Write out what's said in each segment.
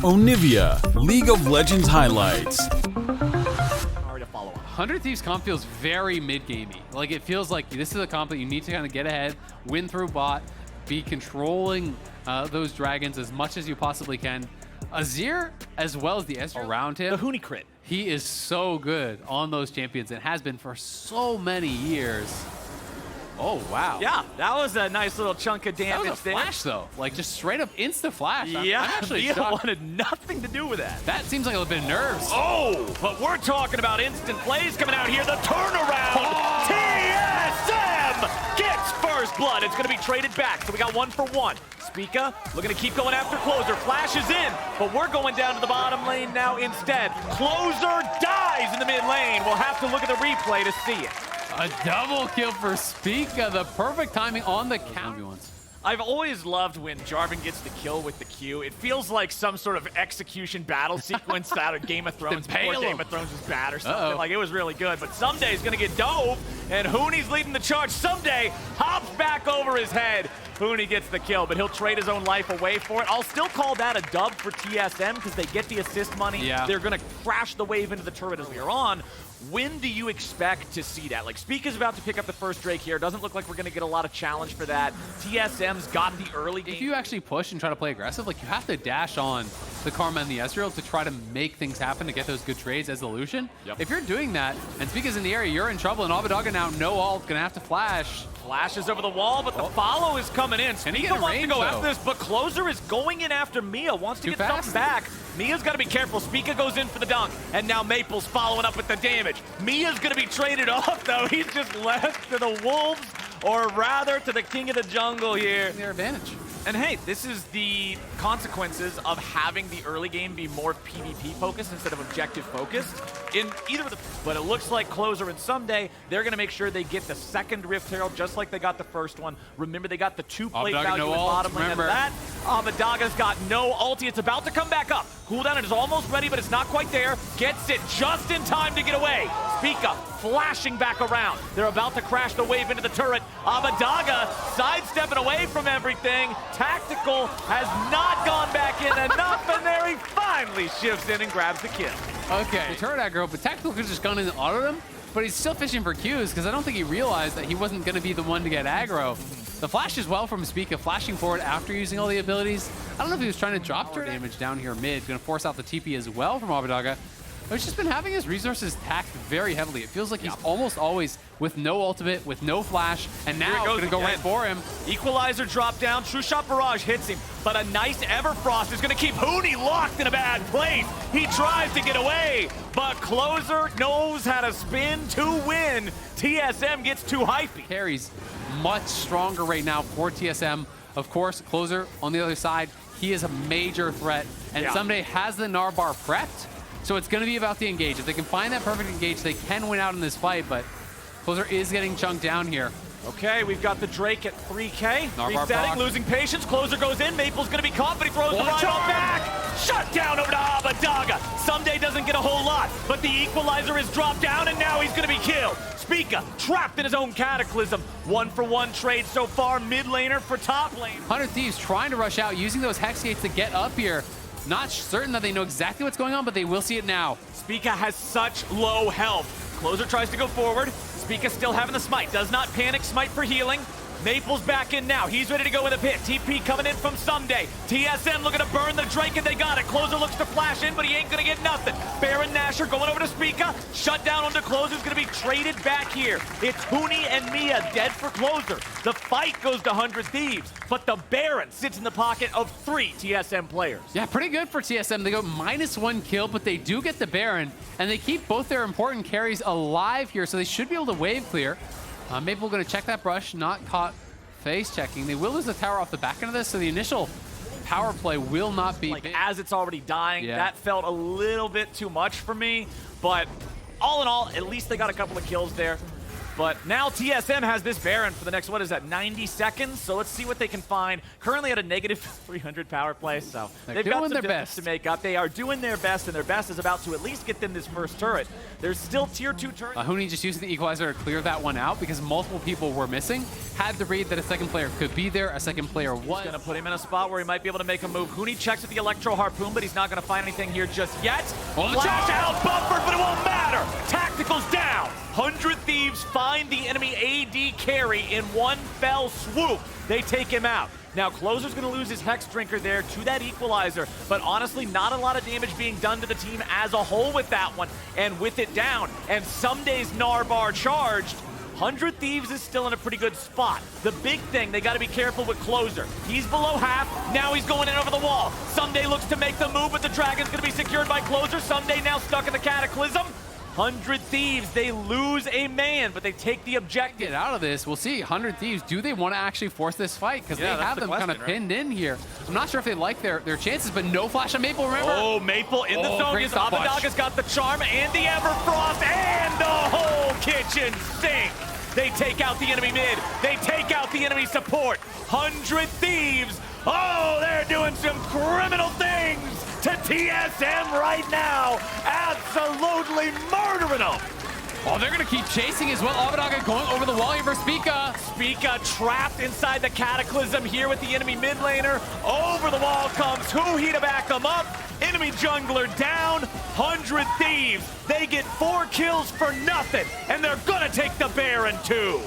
Onivia, League of Legends highlights. Hard to follow up. 100 Thieves comp feels very mid-gamey. Like, it feels like this is a comp that you need to kind of get ahead, win through bot, be controlling those dragons as much as you possibly can. Azir, as well as the Ezreal around him. The Huni crit. He is so good on those champions and has been for so many years. Oh, wow. Yeah, that was a nice little chunk of damage That was a there. flash, though. Like, just straight up insta-flash. Yeah, I'm actually Mia shocked. wanted nothing to do with that. That seems like a bit of nerves. Oh, but we're talking about instant plays coming out here. The turnaround. TSM gets first blood. It's going to be traded back, so we got 1-for-1. Spica looking to keep going after Closer. Flashes in, but we're going down to the bottom lane now instead. Closer dies in the mid lane. We'll have to look at the replay to see it. A double kill for Spica. The perfect timing on the count. I've always loved when Jarvan gets the kill with the Q. It feels like some sort of execution battle sequence out of Game of Thrones before Game of Thrones was bad or something. Like, it was really good. But Someday's going to get dove, and Huni's leading the charge. Someday hops back over his head. Huni gets the kill, but he'll trade his own life away for it. I'll still call that a dub for TSM because they get the assist money. Yeah. They're going to crash the wave into the turret as we are on. When do you expect to see that? Like, Spica's about to pick up the first Drake here. Doesn't look like we're going to get a lot of challenge for that. TSM's got the early game. If you actually push and try to play aggressive, like, you have to dash on the Karma and the Ezreal to try to make things happen to get those good trades as the Lucian. Yep. If you're doing that, and Spica's in the area, you're in trouble, and Abadaga now, no ult, gonna have to flash. Flashes over the wall, but the follow is coming in. Can he Spica get wants to range, go though? after this, but Closer is going in after Mia. Wants to Too get fast? something back. Mia's got to be careful. Spica goes in for the dunk, and now Maple's following up with the damage. Mia's going to be traded off, though. He's just left to the Wolves, or rather to the King of the Jungle here. Their advantage. And hey, this is the consequences of having the early game be more PvP focused instead of objective focused in either of the. But it looks like Closer and Someday, they're going to make sure they get the second Rift Herald just like they got the first one. Remember, they got the 2 plate Abadaga, value no in ult, bottom lane. And remember. that Abadaga's got no ulti. It's about to come back up. Cooldown is almost ready, but it's not quite there. Gets it just in time to get away. Spica flashing back around. They're about to crash the wave into the turret. Abadaga sidestepping away from everything. Tactical has not gone back in enough, and there he finally shifts in and grabs the kill. Okay, the turret aggro, but Tactical could just gone in and autoed him, but he's still fishing for Qs because I don't think he realized that he wasn't going to be the one to get aggro. The flash as well from Spica, flashing forward after using all the abilities. I don't know if he was trying to drop turret damage down here mid, going to force out the TP as well from Abadaga. But he's just been having his resources taxed very heavily. It feels like he's almost always with no ultimate, with no flash, and now going to go right for him. Equalizer drop down, True Shot Barrage hits him, but a nice Everfrost is going to keep Huni locked in a bad place. He tries to get away, but Closer knows how to spin to win. TSM gets too hypey. Carries much stronger right now for TSM. Of course, Closer on the other side, he is a major threat, and Someday has the Narbar prepped. So it's going to be about the engage. If they can find that perfect engage, they can win out in this fight, but Closer is getting chunked down here. Okay, we've got the Drake at 3K. Narbar Resetting, proc. losing patience. Closer goes in. Maple's going to be caught, but he throws the Rhino back. Shut down over to Abadaga. Someday doesn't get a whole lot, but the Equalizer is dropped down, and now he's going to be killed. Spica trapped in his own Cataclysm. 1-for-1 trade so far. Mid laner for top lane. 100 Thieves trying to rush out, using those Hex Gates to get up here. Not certain that they know exactly what's going on, but they will see it now. Spica has such low health. Closer tries to go forward. Spica still having the smite. Does not panic. Smite for healing. Maple's back in now. He's ready to go with a pit. TP coming in from Someday. TSM looking to burn the Drake, and they got it. Closer looks to flash in, but he ain't going to get nothing. Baron Nashor going over to Spica. Shut down onto Closer's going to be traded back here. It's Huni and Mia dead for Closer. The fight goes to 100 Thieves, but the Baron sits in the pocket of 3 TSM players. Yeah, pretty good for TSM. They go -1 kill, but they do get the Baron, and they keep both their important carries alive here, so they should be able to wave clear. Maple going to check that brush, not caught face checking. They will lose the tower off the back end of this, so the initial power play will not be Like, big. as it's already dying, that felt a little bit too much for me, but all in all, at least they got a couple of kills there. But now TSM has this Baron for the next, 90 seconds? So let's see what they can find. Currently at a negative 300 power play, so they've got some distance to make up. They are doing their best, and their best is about to at least get them this first turret. There's still tier 2 turret. Huni just using the equalizer to clear that one out because multiple people were missing. Had the read that a second player could be there. A second player was. Going to put him in a spot where he might be able to make a move. Huni checks with the Electro Harpoon, but he's not going to find anything here just yet. Flash out buffered, but it won't matter. Tactical's down. 100 Thieves find the enemy AD carry in one fell swoop. They take him out. Now, Closer's going to lose his Hex Drinker there to that equalizer, but honestly, not a lot of damage being done to the team as a whole with that one. And with it down, and Sumday's Narbar charged, 100 Thieves is still in a pretty good spot. The big thing, they got to be careful with Closer. He's below half, now he's going in over the wall. Sumday looks to make the move, but the Dragon's going to be secured by Closer. Sumday now stuck in the Cataclysm. 100 Thieves, they lose a man, but they take the objective. Get out of this. We'll see. 100 Thieves, do they want to actually force this fight? Because they have them kind of pinned in here. I'm not sure if they like their chances, but no flash on Maple, remember? Oh, Maple in the zone. Abadaga's got the charm and the Everfrost and the whole kitchen sink. They take out the enemy mid. They take out the enemy support. 100 Thieves. Oh, they're doing some criminal things to TSM right now. Absolutely murdering them. Oh, they're going to keep chasing as well. Abadaga going over the wall here for Spica. Spica trapped inside the Cataclysm here with the enemy mid laner. Over the wall comes Huhi to back them up. Enemy jungler down. 100 Thieves. They get 4 kills for nothing, and they're going to take the Baron too.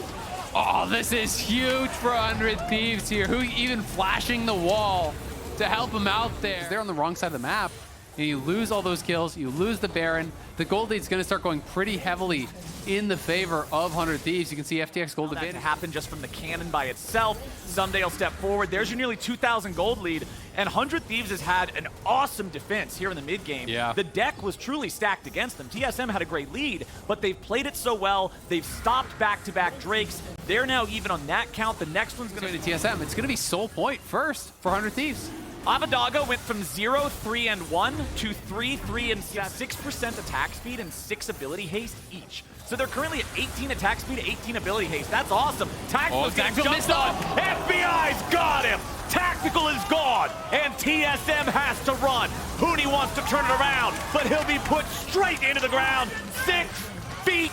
Oh, this is huge for 100 Thieves here. Who even flashing the wall to help him out there. They're on the wrong side of the map. And you lose all those kills, you lose the Baron. The gold lead's going to start going pretty heavily in the favor of 100 Thieves. You can see FTX gold that can happen just from the cannon by itself. Someday will step forward. There's your nearly 2,000 gold lead. And 100 Thieves has had an awesome defense here in the mid game. Yeah. The deck was truly stacked against them. TSM had a great lead, but they've played it so well. They've stopped back-to-back Drakes. They're now even on that count. The next one's going to be TSM. It's going to be Soul Point first for 100 Thieves. Abadaga went from 0, 3, and 1 to 3, 3, and 6% attack speed and 6 ability haste each. So they're currently at 18 attack speed, 18 ability haste. That's awesome. Tactical's getting jumped on. FBI's got him. Tactical is gone, and TSM has to run. Huni wants to turn it around, but he'll be put straight into the ground. 6 feet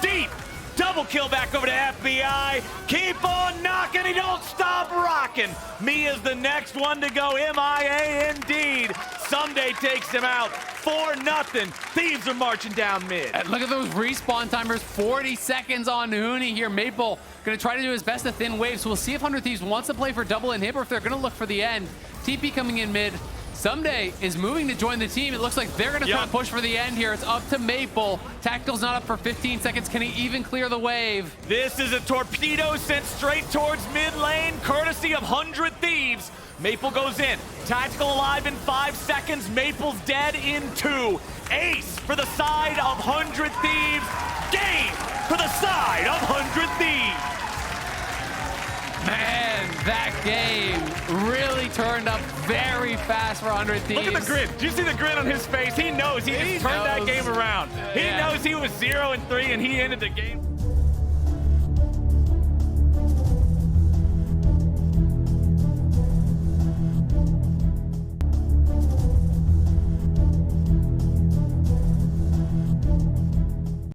deep. Double kill back over to FBI. Keep on knocking. He don't stop rocking. Mia's the next one to go. MIA indeed. Someday takes him out. 4-0. Thieves are marching down mid. And look at those respawn timers. 40 seconds on Huni here. Maple going to try to do his best to thin waves. So we'll see if 100 Thieves wants to play for double inhib or if they're going to look for the end. TP coming in mid. Someday is moving to join the team. It looks like they're going to try to push for the end here. It's up to Maple. Tactical's not up for 15 seconds. Can he even clear the wave? This is a torpedo sent straight towards mid lane, courtesy of 100 Thieves. Maple goes in. Tactical alive in 5 seconds. Maple's dead in 2. Ace for the side of 100 Thieves. Game for the side of 100 Thieves. Man, that game really turned up very fast for 100 Thieves. Look at the grin. Do you see the grin on his face? He knows he just turned that game around. He knows he was 0 and 3 and he ended the game.